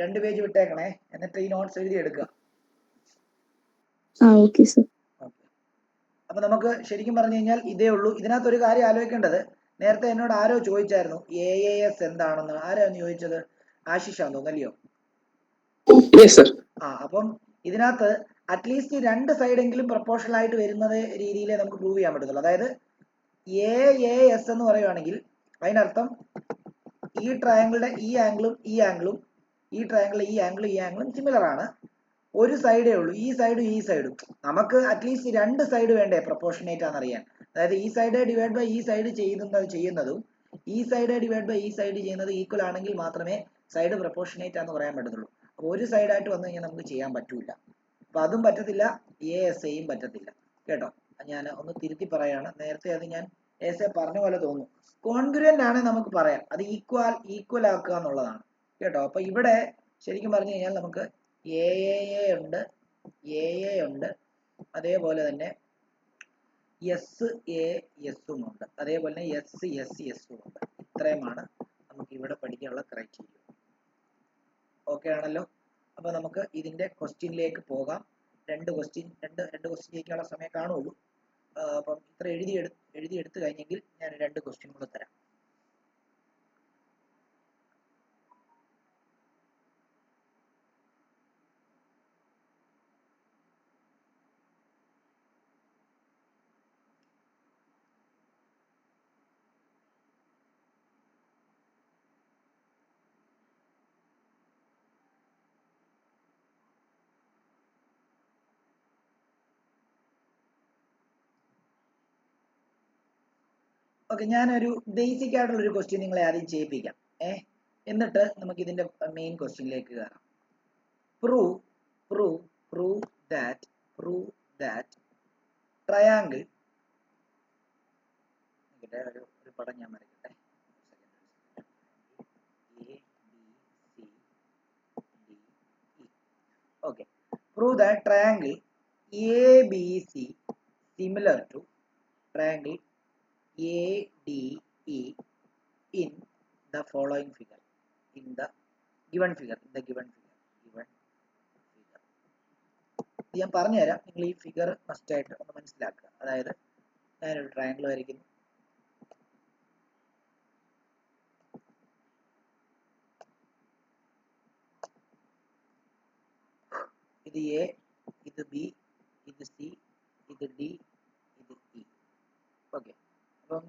രണ്ട് പേജ് വിട്ടേക്കണേ, എന്നിട്ട് ഈ നോട്ട്സ് എഴുതി എടുക്കുക. Okay sir. അപ്പൊ നമുക്ക് ശരിക്കും പറഞ്ഞു കഴിഞ്ഞാൽ ഇതേ ഉള്ളൂ. ഇതിനകത്ത് ഒരു കാര്യം ആലോചിക്കേണ്ടത്, നേരത്തെ എന്നോട് ആരോ ചോദിച്ചായിരുന്നു AAS എന്താണെന്ന്. ആരാന്ന് ചോദിച്ചത്? ആശിഷാന്ന് തോന്നല്ലയോ? അപ്പം ഇതിനകത്ത് അറ്റ്ലീസ്റ്റ് രണ്ട് സൈഡെങ്കിലും പ്രപ്പോർഷണൽ ആയിട്ട് വരുന്നത് രീതിയിലേ നമുക്ക് പ്രൂവ് ചെയ്യാൻ പറ്റത്തുള്ളൂ. അതായത് AAS എന്ന് പറയുവാണെങ്കിൽ അതിനർത്ഥം ഈ ട്രയാങ്കിളുടെ ഈ ആംഗിളും ഈ ആംഗിളും, ഈ ട്രയാങ്കിളിലെ ഈ ആംഗിളും സിമിലർ ആണ്. ഒരു സൈഡേ ഉള്ളൂ, ഈ സൈഡും ഈ സൈഡും. നമുക്ക് അറ്റ്ലീസ്റ്റ് രണ്ട് സൈഡ് വേണ്ടേ പ്രപ്പോർഷനേറ്റ് ആണെന്നറിയാൻ. അതായത് ഈ സൈഡ് ഡിവൈഡ് ബൈ ഈ സൈഡ് ചെയ്യുന്നതും ഈ സൈഡ് ഡിവൈഡ് ബൈ ഈ സൈഡ് ചെയ്യുന്നത് ഈക്വൽ ആണെങ്കിൽ മാത്രമേ സൈഡ് പ്രപ്പോർഷനേറ്റ് ആണെന്ന് പറയാൻ പറ്റത്തുള്ളൂ. അപ്പോൾ ഒരു സൈഡായിട്ട് വന്നു കഴിഞ്ഞാൽ നമുക്ക് ചെയ്യാൻ പറ്റൂല. അപ്പൊ അതും പറ്റത്തില്ല, ASAയും പറ്റത്തില്ല കേട്ടോ. ഞാൻ ഒന്ന് തിരുത്തി പറയാണ്, നേരത്തെ അത് ഞാൻ ASA പറഞ്ഞ പോലെ തോന്നുന്നു. കോൺഗ്രുവന്റ് ആണെങ്കിൽ നമുക്ക് പറയാം, അത് ഈക്വൽ ആക്കുക എന്നുള്ളതാണ് കേട്ടോ. അപ്പൊ ഇവിടെ ശരിക്കും പറഞ്ഞു കഴിഞ്ഞാൽ നമുക്ക് AA ഉണ്ട്, അതേപോലെ തന്നെ SASഉം ഉണ്ട്, അതേപോലെ തന്നെ SSSഉം ഉണ്ട്. ഇത്രയുമാണ് നമുക്ക് ഇവിടെ പഠിക്കാനുള്ള ക്രൈറ്റീരിയ. ഓക്കെ ആണല്ലോ? അപ്പൊ നമുക്ക് ഇതിന്റെ ക്വസ്റ്റ്യനിലേക്ക് പോകാം. രണ്ട് ക്വസ്റ്റ്യൻ ചോദിക്കാനുള്ള സമയം കാണുള്ളൂ. അപ്പം ഇത്ര എഴുതിയെടുത്ത് കഴിഞ്ഞെങ്കിൽ ഞാൻ രണ്ട് ക്വസ്റ്റ്യൻ കൂടെ തരാം. ഓക്കെ, ഞാനൊരു ബേസിക് ആയിട്ടുള്ള ഒരു ക്വസ്റ്റ്യൻ നിങ്ങളെ ആദ്യം ചെയ്യിപ്പിക്കാം. എന്നിട്ട് നമുക്ക് ഇതിന്റെ മെയിൻ ക്വസ്റ്റ്യനിലേക്ക് കയറാം. പ്രൂവ് ദാറ്റ് ട്രയാങ്കിൾ, ഒരു പടം ഞാൻ വരയ്ക്കട്ടെ. Okay, prove that triangle ABC similar to triangle ADE in the following figure. In the given figure. ഞാൻ പറഞ്ഞുതരാം, നിങ്ങൾ ഈ ഫിഗർ മസ്റ്റ് ആയിട്ട് ഒന്ന് മനസ്സിലാക്കുക. അതായത് ഞാനൊരു ട്രയാങ്കിൾ വരയ്ക്കുന്നു. ഇത് എ, ഇത് ബി, ഇത് സി, ഇത് ഡി, ഇത് ഇ. ഓക്കെ, അപ്പം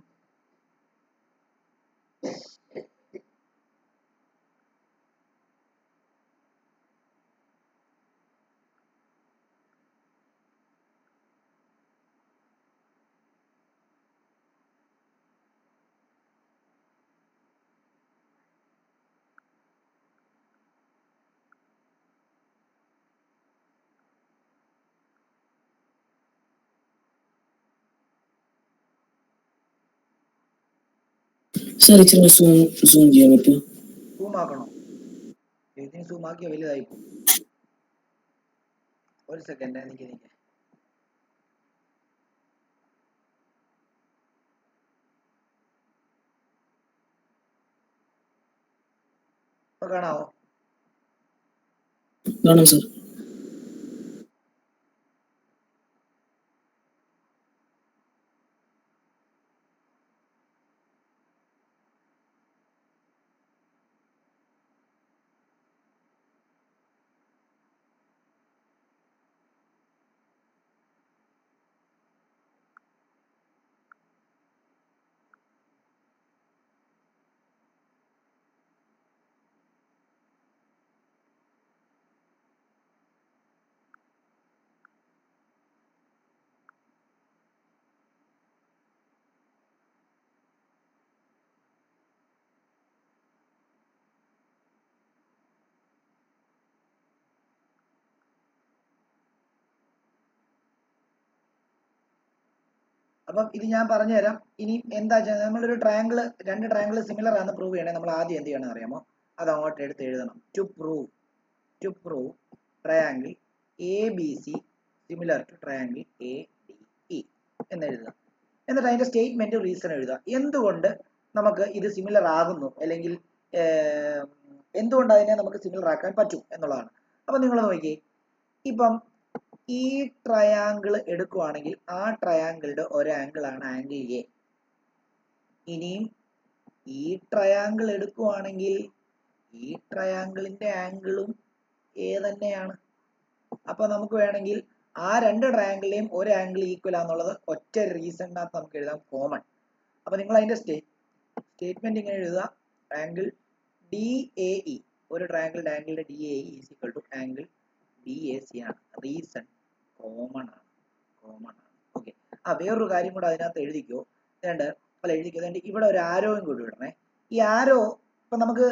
സർ ഇച്ചിരി സൂം ചെയ്യാൻ പറ്റുമോ? സൂം ആക്കണോ? ഇതിന് സൂം ആക്കിയ വലുതായി പോകും. ഒരു സെക്കൻഡ് എനിക്ക് ഇപ്പൊ കാണാവോ? കാണാം സർ. അപ്പം ഇത് ഞാൻ പറഞ്ഞുതരാം. ഇനി എന്താ വെച്ചാൽ നമ്മളൊരു ട്രയാങ്കിള്, രണ്ട് ട്രയാങ്കിൾ സിമിലർ ആണെന്ന് പ്രൂവ് ചെയ്യണേ നമ്മൾ ആദ്യം എന്ത് ചെയ്യണം അറിയാമോ? അത് അങ്ങോട്ട് എടുത്ത് എഴുതണം. To prove triangle A B C similar to triangle A D E എന്ന് എഴുതുക. എന്നിട്ട് അതിന്റെ സ്റ്റേറ്റ്മെന്റ് റീസൺ എഴുതുക. എന്തുകൊണ്ട് നമുക്ക് ഇത് സിമിലർ ആകുന്നു, അല്ലെങ്കിൽ എന്തുകൊണ്ട് അതിനെ നമുക്ക് സിമിലർ ആക്കാൻ പറ്റും എന്നുള്ളതാണ്. അപ്പൊ നിങ്ങൾ നോക്കിയേ, ഇപ്പം ഈ ട്രയാങ്കിൾ എടുക്കുവാണെങ്കിൽ ആ ട്രയാങ്കിളുടെ ഒരു ആംഗിൾ ആണ് ആംഗിൾ എ. ഇനിയും ഈ ട്രയാങ്കിൾ എടുക്കുവാണെങ്കിൽ ഈ ട്രയാങ്കിളിന്റെ ആംഗിളും എ തന്നെയാണ്. അപ്പൊ നമുക്ക് വേണമെങ്കിൽ ആ രണ്ട് ട്രയാങ്കിളിലെയും ഒരു ആംഗിൾ ഈക്വൽ ആണെന്നുള്ളത് ഒറ്റ റീസണിനകത്ത് നമുക്ക് എഴുതാം, കോമൺ. അപ്പൊ നിങ്ങൾ അതിന്റെ സ്റ്റേറ്റ്മെന്റ് ഇങ്ങനെ എഴുതുക. ആംഗിൾ ഡി എ ഇ, ഒരു ട്രയാങ്കിളിന്റെ ആംഗിളിന്റെ D A E is equal to angle B A C ആണ്. റീസൺ കോമൺ ആണ്. ഓക്കെ, വേറൊരു കാര്യം കൂടെ അതിനകത്ത് എഴുതിക്കോ. ഇവിടെ ഒരു ആരോയും കൂടി ഇടണേ. ഈ ആരോ ഇപ്പൊ നമുക്ക്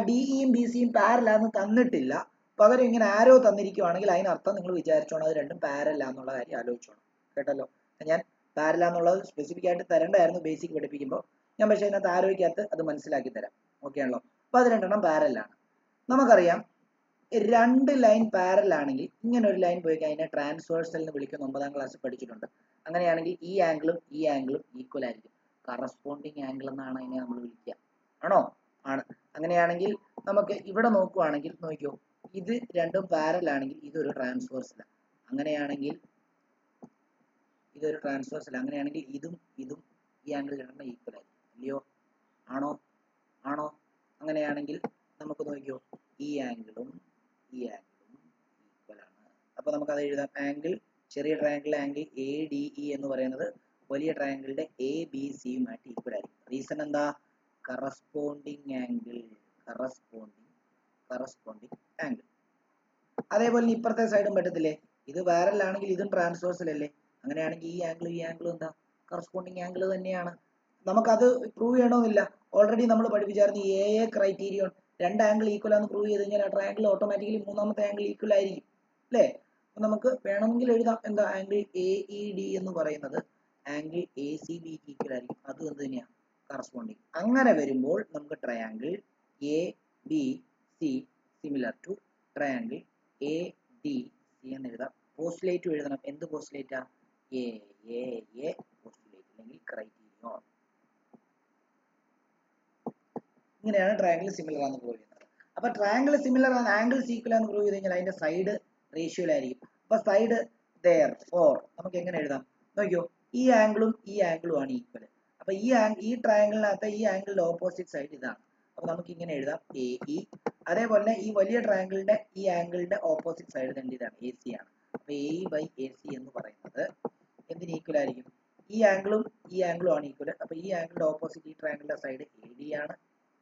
ഡിഇയും ബി സിയും പാരലാന്ന് തന്നിട്ടില്ല, പകരം ഇങ്ങനെ ആരോ തന്നിരിക്കുവാണെങ്കിൽ അതിനർത്ഥം നിങ്ങൾ വിചാരിച്ചോണം അത് രണ്ടും പാരലാന്നുള്ള കാര്യം ആലോചിച്ചോണം. കേട്ടല്ലോ? ഞാൻ പാരലാന്നുള്ളത് സ്പെസിഫിക് ആയിട്ട് തരണ്ടായിരുന്നു ബേസിക് പഠിപ്പിക്കുമ്പോൾ, ഞാൻ പക്ഷേ അതിനകത്ത് ആരോയ്ക്കകത്ത് അത് മനസ്സിലാക്കി തരാം. ഓക്കെ ആണല്ലോ? അപ്പൊ അത് രണ്ടെണ്ണം പാരലാണ്. നമുക്കറിയാം രണ്ട് ലൈൻ പാരൽ ആണെങ്കിൽ ഇങ്ങനെ ഒരു ലൈൻ പോയി കഴിഞ്ഞാൽ ട്രാൻസ്വേഴ്സൽ എന്ന് വിളിക്കുന്ന 9ാം ക്ലാസ്സിൽ പഠിച്ചിട്ടുണ്ട്. അങ്ങനെയാണെങ്കിൽ ഈ ആംഗിളും ഈക്വൽ ആയിരിക്കും. കറസ്പോണ്ടിങ് ആംഗിൾ എന്നാണ് അതിനെ നമ്മൾ വിളിക്കുക. ആണോ? ആണ്. അങ്ങനെയാണെങ്കിൽ നമുക്ക് ഇവിടെ നോക്കുവാണെങ്കിൽ നോക്കിയോ, ഇത് രണ്ടും പാരൽ ആണെങ്കിൽ ഇതൊരു ട്രാൻസ്വേഴ്സൽ. അങ്ങനെയാണെങ്കിൽ ഇതൊരു ട്രാൻസ്വേഴ്സൽ. അങ്ങനെയാണെങ്കിൽ ഇതും ഈ ആംഗിൾ രണ്ടെണ്ണം ഈക്വൽ ആയിരിക്കും. ഇല്ലയോ? ആണോ? അങ്ങനെയാണെങ്കിൽ നമുക്ക് നോക്കിയോ, ഈ ആംഗിളും ഈക്വൽ ആണ്. അപ്പൊ നമുക്ക് അത് എഴുതാം. ആംഗിൾ, ചെറിയ ട്രയാങ്കിളിലെ ആംഗിൾ എ ഡി ഇ എന്ന് പറയുന്നത് വലിയ ട്രയാങ്കിളിന്റെ എ ബി സിയുമായിട്ട് ഈക്വൽ ആയിരിക്കും. റീസൺ എന്താ? Corresponding angle. അതേപോലെ ഇപ്പുറത്തെ സൈഡും പറ്റത്തില്ലേ? ഇത് പാരലൽ ആണെങ്കിൽ ഇതും ട്രാൻസ്വേഴ്സൽ അല്ലേ? അങ്ങനെയാണെങ്കിൽ ഈ ആംഗിളും എന്താ? കറസ്പോണ്ടിങ് ആംഗിൾ തന്നെയാണ്. നമുക്കത് പ്രൂവ് ചെയ്യണമെന്നില്ല. ഓൾറെഡി നമ്മൾ പഠിപ്പിച്ചായിരുന്നു എ ക്രൈറ്റീരിയൻ, രണ്ട് ആംഗിൾ ഈക്വൽ ആണെന്ന് പ്രൂവ് ചെയ്ത് കഴിഞ്ഞാൽ ആ ട്രയാംഗിൾ ഓട്ടോമാറ്റിക്കലി മൂന്നാമത്തെ ആംഗിൾ ഈക്വൽ ആയിരിക്കും അല്ലേ? അപ്പൊ നമുക്ക് വേണമെങ്കിൽ എഴുതാം എന്താ ആംഗിൾ എ ഇ ഡി എന്ന് പറയുന്നത് angle A C B equal ആയിരിക്കും. അതും എന്ത് തന്നെയാണ് കറസ്പോണ്ടിങ്. അങ്ങനെ വരുമ്പോൾ നമുക്ക് triangle A B C similar to triangle A D C എന്ന് എഴുതാം. പോസ്റ്റുലേറ്റ് എഴുതണം. എന്ത് പോസ്റ്റുലേറ്റാ? എ പോസ്റ്റുലേറ്റ് അല്ലെങ്കിൽ ക്രൈറ്റീരിയൻ. ഇങ്ങനെയാണ് ട്രയാംഗിൾ സിമിലർ ആണെന്ന് പ്രൂവ് ചെയ്യുന്നത്. അപ്പൊ ട്രയാംഗിൾ സിമിലർ ആണ് ആംഗിൾ ഈക്വൽ ആണെന്ന് പ്രൂവ് ചെയ്ത് കഴിഞ്ഞാൽ അതിന്റെ സൈഡ് റേഷ്യോയിലായിരിക്കും. അപ്പൊ സൈഡ് therefore നമുക്ക് എങ്ങനെ എഴുതാം നോക്കിയോ? ഈ ആംഗിളും ആണ് ഈക്വൽ. അപ്പൊ ഈ ട്രയാംഗിളിനകത്ത് ഈ ആംഗിളിന്റെ ഓപ്പോസിറ്റ് സൈഡ് ഇതാണ്. അപ്പൊ നമുക്ക് ഇങ്ങനെ എഴുതാം എ ഇ. അതേപോലെ തന്നെ ഈ വലിയ ട്രയാംഗിളിന്റെ ഈ ആംഗിളിന്റെ ഓപ്പോസിറ്റ് സൈഡ് തന്നെ ഇതാണ്, എ സി ആണ്. അപ്പൊ A E by A C എന്ന് പറയുന്നത് എന്തിന് ഈക്വൽ ആയിരിക്കും? ഈ ആംഗിളും ആണ് ഈക്വൽ. അപ്പൊ ഈ ആംഗിളിന്റെ ഓപ്പോസിറ്റ് ഈ ട്രയാംഗിളിന്റെ സൈഡ് എ ഡി ആണ്.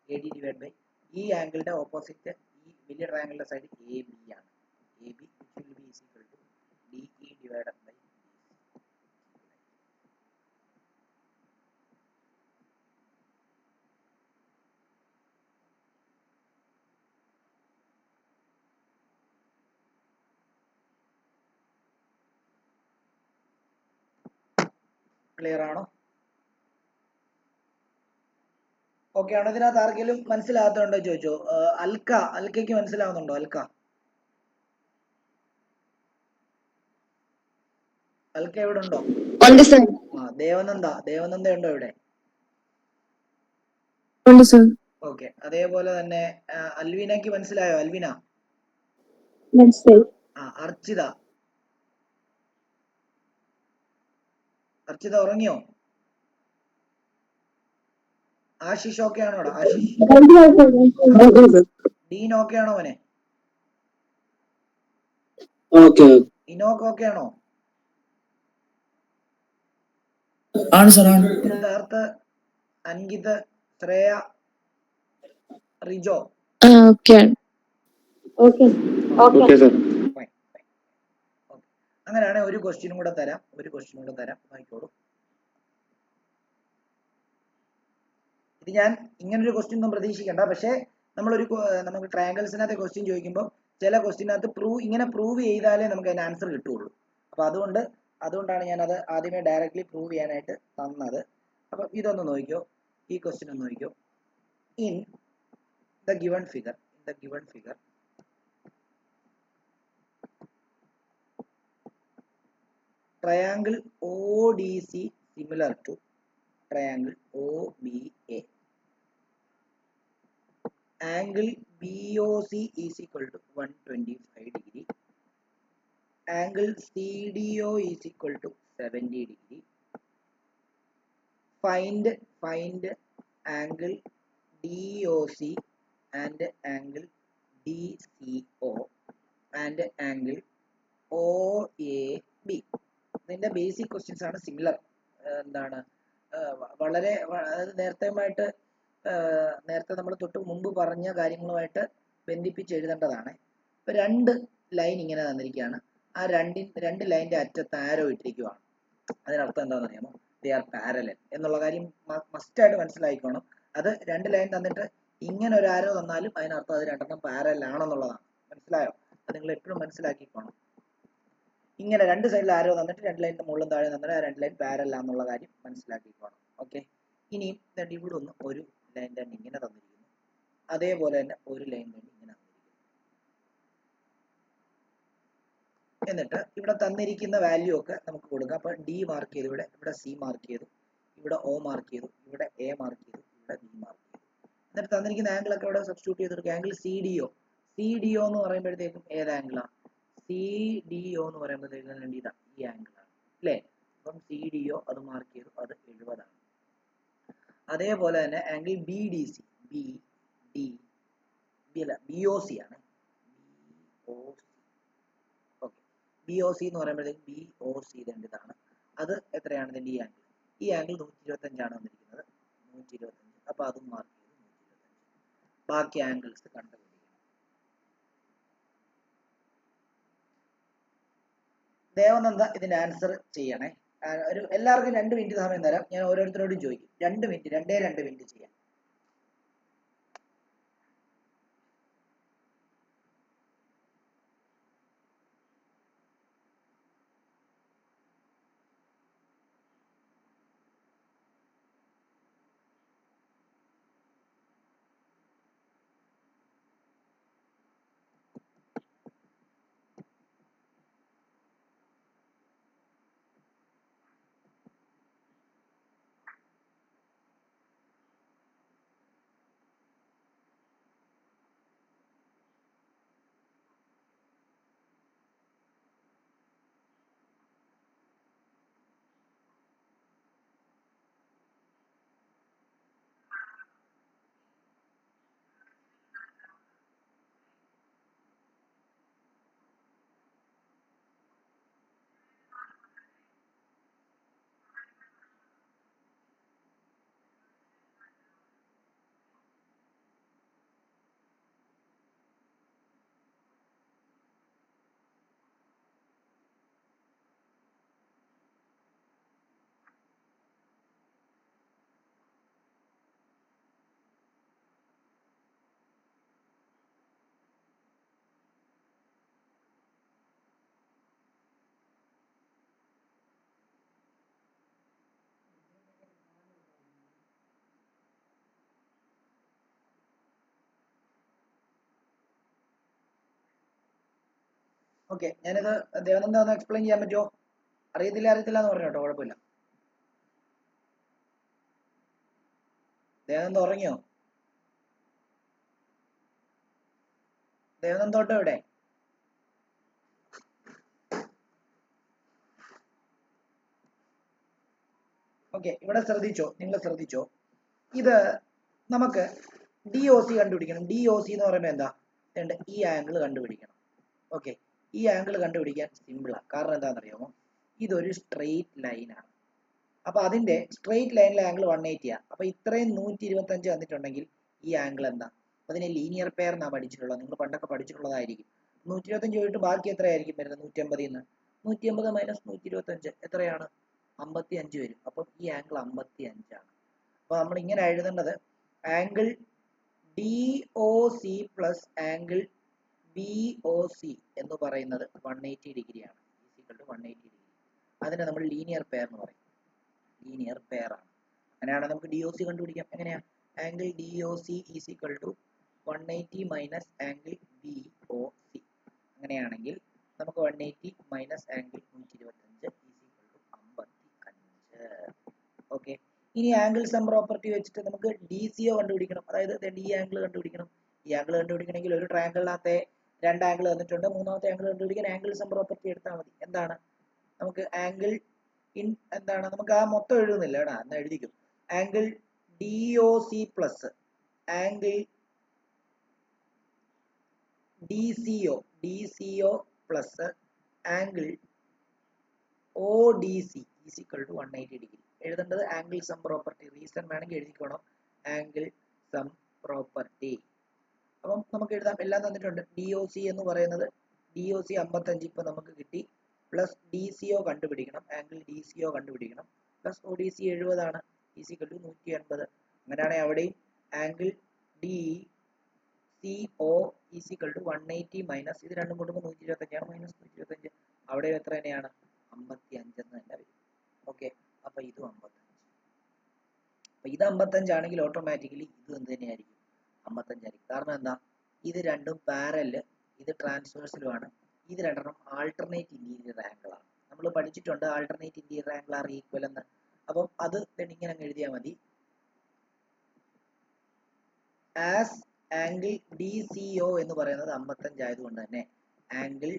എ ഡി ഡിവൈഡ് ബൈ ഈ ആംഗിളിന്റെ ഓപ്പോസിറ്റ് ഈ വലിയ ട്രയാംഗിളിന്റെ സൈഡ് എ ബി ആണ്. A B which will be is equal to DE divided by clear ആണോ? ഓക്കെ ആണോ? ഇതിനകത്ത് ആർക്കെങ്കിലും മനസ്സിലാകത്തുണ്ടോ ചോദിച്ചോ? അൽക്കയ്ക്ക് മനസ്സിലാവുന്നുണ്ടോ? അൽക്ക എവിടെ ഉണ്ടോ? ദേവനന്ദ ഉണ്ടോ ഇവിടെ? ഓക്കെ. അതേപോലെ തന്നെ അൽവിനയ്ക്ക് മനസ്സിലായോ? അൽവിന, അർച്ചിത ഉറങ്ങിയോ? ആശിഷ് ഓക്കെ ആണോടാ? ആശിഷ് ഡീൻ ഓക്കെ ആണോ മോനെ? ഇനോക്ക് ഓക്കെ ആണോ? സിദ്ധാർത്ഥ്, അൻകിത്, ശ്രേയ, റിജോ അങ്ങനെയാണെങ്കിൽ ഒരു ക്വസ്റ്റ്യനും കൂടെ തരാം. നോക്കിക്കോളൂ. ഇത് ഞാൻ ഇങ്ങനൊരു ക്വസ്റ്റ്യൻ ഒന്നും പ്രതീക്ഷിക്കണ്ട. പക്ഷേ നമുക്ക് ട്രയാംഗിൾസിനകത്ത് ക്വസ്റ്റ്യൻ ചോദിക്കുമ്പോൾ ചില ക്വസ്റ്റ്യനകത്ത് ഇങ്ങനെ പ്രൂവ് ചെയ്താലേ നമുക്ക് അതിന് ആൻസർ കിട്ടുള്ളൂ. അപ്പൊ അതുകൊണ്ടാണ് ഞാനത് ആദ്യമേ ഡയറക്റ്റ്ലി പ്രൂവ് ചെയ്യാനായിട്ട് തന്നത്. അപ്പൊ ഇതൊന്ന് നോക്കിക്കോ, ഈ ക്വസ്റ്റ്യൻ ഒന്ന് നോക്കിക്കോ. In the given figure triangle ODC similar to triangle OBA. Angle BOC is equal to 125 degree. Angle CDO is equal to 70 degree. Find angle DOC and angle DCO and angle OAB. ഇതിന്റെ basic questions ആണ്. Similar എന്താണ് വളരെ നേരത്തെ നമ്മൾ തൊട്ട് മുമ്പ് പറഞ്ഞ കാര്യങ്ങളുമായിട്ട് ബന്ധിപ്പിച്ച് എഴുതേണ്ടതാണ്. ഇപ്പൊ രണ്ട് ലൈൻ ഇങ്ങനെ തന്നിരിക്കുകയാണ്. ആ രണ്ട് ലൈനിന്റെ അറ്റത്ത് ആരോ ഇട്ടിരിക്കുകയാണ്. അതിനർത്ഥം എന്താണെന്ന് അറിയാമോ? ദേ ആർ പാരലൽ എന്നുള്ള കാര്യം മസ്റ്റ് ആയിട്ട് മനസ്സിലാക്കിക്കോണം. അത് രണ്ട് ലൈൻ തന്നിട്ട് ഇങ്ങനെ ഒരു ആരോ തന്നാലും അതിനർത്ഥം അത് രണ്ടെണ്ണം പാരലൽ ആണെന്നുള്ളതാണ്. മനസ്സിലായോ? അത് നിങ്ങൾ എപ്പോഴും മനസ്സിലാക്കിക്കോണം. ഇങ്ങനെ രണ്ട് സൈഡിൽ ആരോ തന്നിട്ട് രണ്ട് ലൈനിന്റെ മുകളിലും താഴെ തന്നിട്ട് ആ രണ്ട് ലൈൻ പാരലൽ ആണെന്നുള്ള കാര്യം മനസ്സിലാക്കിക്കോണം. ഓക്കെ. ഇനിയും ഇവിടെ ഒന്ന് ഒരു ലൈൻ തന്നെ ഇങ്ങനെ തന്നിരിക്കുന്നു. അതേപോലെ തന്നെ ഒരു ലൈൻ തന്നെ ഇങ്ങനെ തന്നിരിക്കുന്നു. എന്നിട്ട് ഇവിടെ തന്നിരിക്കുന്ന വാല്യൂ ഒക്കെ നമുക്ക് കൊടുക്കാം. അപ്പൊ ഡി മാർക്ക് ചെയ്തു, ഇവിടെ സി മാർക്ക് ചെയ്തു, ഇവിടെ ഒ മാർക്ക് ചെയ്തു, ഇവിടെ എ മാർക്ക് ചെയ്തു, ഇവിടെ ബി മാർക്ക് ചെയ്തു. എന്നിട്ട് തന്നിരിക്കുന്ന ആംഗിൾ ഒക്കെ ഇവിടെ സബ്സ്റ്റിറ്റ്യൂട്ട് ചെയ്തെടുക്കുക. ആംഗിൾ സി ഡി ഒ എന്ന് പറയുമ്പോഴത്തേക്കും ഏത് ആംഗിളാണ്? CDO എന്ന് പറയുമ്പോഴത്തേക്കും ഇതാ ഈ ആംഗിൾ ആണ് അല്ലേ? അപ്പം CDO അത് മാർക്ക് ചെയ്തു, അത് 70 ആണ്. അതേപോലെ തന്നെ ആംഗിൾ BDC BOC ആണ്. BOC എന്ന് പറയുമ്പോഴത്തേക്കും BOC ഇതാണ്. അത് എത്രയാണ് ഇതിന്റെ ഈ ആംഗിൾ 125 ആണ് വന്നിരിക്കുന്നത്. 125. അപ്പൊ അതും മാർക്ക് ചെയ്തു 125. ബാക്കി ആംഗിൾസ് കണ്ടുപിടിക്കണം. ദേവനന്ദ ഇതിന്റെ ആൻസർ ചെയ്യണേ. ഒരു എല്ലാവർക്കും 2 മിനിറ്റ് സമയം തരാം. ഞാൻ ഓരോരുത്തരോടും ചോദിക്കും. 2 മിനിറ്റ്, 2 മിനിറ്റ് ചെയ്യാം. ഓക്കെ, ഞാനിത് ദേവനന്ദ ഒന്ന് എക്സ്പ്ലെയിൻ ചെയ്യാൻ പറ്റുമോ? അറിയത്തില്ല എന്ന് പറഞ്ഞു കേട്ടോ, കുഴപ്പമില്ല. ദേവനന്ദ ഉറങ്ങിയോ? ദേവനന്ദോട്ടോ എവിടെ? ഓക്കെ, ഇവിടെ ശ്രദ്ധിച്ചോ, നിങ്ങൾ ശ്രദ്ധിച്ചോ, ഇത് നമുക്ക് DOC കണ്ടുപിടിക്കണം. DOC എന്ന് പറയുമ്പോൾ എന്താ? ഈ ആംഗിൾ കണ്ടുപിടിക്കണം. ഓക്കെ, ഈ ആംഗിൾ കണ്ടുപിടിക്കാൻ സിമ്പിളാണ്. കാരണം എന്താണെന്നറിയാമോ? ഇതൊരു സ്ട്രെയിറ്റ് ലൈനാണ്. അപ്പൊ അതിന്റെ സ്ട്രെയിറ്റ് ലൈനിലെ ആംഗിൾ 180 ആണ്. അപ്പൊ ഇത്രയും 125 വന്നിട്ടുണ്ടെങ്കിൽ ഈ ആംഗിൾ എന്താ? അതിനെ ലീനിയർ പെയർ എന്നാ പഠിച്ചിട്ടുള്ളത്. നിങ്ങൾ പണ്ടൊക്കെ പഠിച്ചിട്ടുള്ളതായിരിക്കും. 125 പോയിട്ട് ബാക്കി എത്രയായിരിക്കും വരുന്നത്? 180 നിന്ന് 180 മൈനസ് 125 എത്രയാണ്? 55 വരും. അപ്പം ഈ ആംഗിൾ 55 ആണ്. അപ്പൊ നമ്മൾ ഇങ്ങനെ എഴുതേണ്ടത് angle DOC plus angle BOC എന്ന് പറയുന്നത് 180 ഡിഗ്രിയാണ്. Equal to 180 degree. അതിനെ നമ്മൾ ലീനിയർ പെയർ എന്ന് പറയും. ലീനിയർ പെയർ ആണ്. അങ്ങനെയാണെങ്കിൽ നമുക്ക് DOC കണ്ടുപിടിക്കാം. എങ്ങനെയാ? Angle DOC is equal to 180 minus angle BOC. അങ്ങനെയാണെങ്കിൽ നമുക്ക് 180 minus angle 125 is equal to 55. Okay, ഇനി ആംഗിൾ സം പ്രോപ്പർട്ടി വെച്ചിട്ട് നമുക്ക് DCO കണ്ടുപിടിക്കണം. അതായത് ഈ ആംഗിൾ കണ്ടുപിടിക്കണം. ഈ ആംഗിൾ കണ്ടുപിടിക്കണമെങ്കിൽ ഒരു ട്രയാങ്കിളിനകത്തെ 2 ആംഗിൾ തന്നിട്ടുണ്ട്. മൂന്നാമത്തെ ആംഗിൾ കണ്ടുപിടിക്കാൻ ആംഗിൾ സം പ്രോപ്പർട്ടി എടുത്താൽ മതി. എന്താണ്? നമുക്ക് ആംഗിൾ എന്താണ്? നമുക്ക് ആ മൊത്തം എഴുതുന്നില്ല എടാ, എന്നാ എഴുതിക്കും. Angle DOC plus angle DCO plus angle ODC is equal to 180 degree. എഴുതേണ്ടത് ആംഗിൾ സം പ്രോപ്പർട്ടി. റീസൺ വേണമെങ്കിൽ എഴുതിക്കോണം. Angle sum property. അപ്പം നമുക്ക് എഴുതാം. എല്ലാം തന്നിട്ടുണ്ട്. DOC എന്ന് പറയുന്നത് DOC 55 ഇപ്പൊ നമുക്ക് കിട്ടി. പ്ലസ് DCO കണ്ടുപിടിക്കണം. ആംഗിൾ DCO കണ്ടുപിടിക്കണം. പ്ലസ് ODC 70 ആണ്. Is equal to 180. അങ്ങനെയാണെങ്കിൽ അവിടെയും angle DCO is equal to 180 minus ഇത് രണ്ടും കൂട്ടുമ്പോൾ 125 ആണ്. മൈനസ് 125 അവിടെയും എത്ര തന്നെയാണ്? 55 എന്ന് തന്നെ വരും. ഓക്കെ, അപ്പൊ ഇത് 55. അപ്പൊ ഇത് 55 ആണെങ്കിൽ ഓട്ടോമാറ്റിക്കലി ഇത് എന്ത് തന്നെയായിരിക്കും? 55 ആയിരിക്കും. കാരണം എന്താ? ഇത് രണ്ടും പാരല്, ഇത് ട്രാൻസ്വേഴ്സിലുമാണ്. ഇത് രണ്ടെണ്ണം ആൾട്ടർനേറ്റ് ഇന്റീരിയർ ആംഗിൾ ആണ്. നമ്മൾ പഠിച്ചിട്ടുണ്ട് alternate interior angle are equal എന്ന്. അപ്പം അത് ഇങ്ങനെ അങ്ങ് എഴുതിയാൽ മതി. ആസ് ആംഗിൾ DCO എന്ന് പറയുന്നത് 55 ആയതുകൊണ്ട് തന്നെ ആംഗിൾ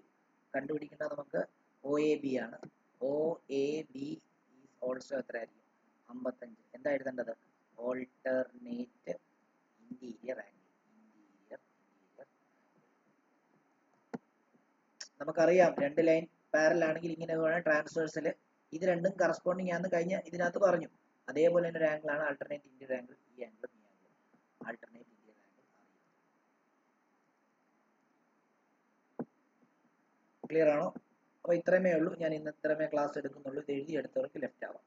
കണ്ടുപിടിക്കേണ്ടത് നമുക്ക് OAB ആണ്. OAB ഈസ് ഓൾസോ എത്രയായിരിക്കും? 55. എന്താ എഴുതേണ്ടത്? Alternate interior angle. നമുക്കറിയാം 2 ലൈൻ പാരലൽ ആണെങ്കിൽ ഇങ്ങനെ വേണം ട്രാൻസ്വേഴ്സിൽ. ഇത് രണ്ടും കറസ്പോണ്ടിങ് ആണെന്ന് കഴിഞ്ഞ ഇതിനകത്ത് പറഞ്ഞു. അതേപോലെ തന്നെ ഒരു ആംഗിൾ ആണ് ആൾട്ടർനേറ്റ് ഇന്റീരിയർ ആംഗിൾ. ഈ angle alternate interior angle. Clear ആണോ? അപ്പൊ അപ്പോൾ ഇത്രമേ ഉള്ളൂ. ഞാൻ ഇന്ന് ഇത്രമേ ക്ലാസ് എടുക്കുന്നുള്ളൂ. ഇത് എഴുതിയെടുത്തവർക്ക് ലെഫ്റ്റ് ആവാം.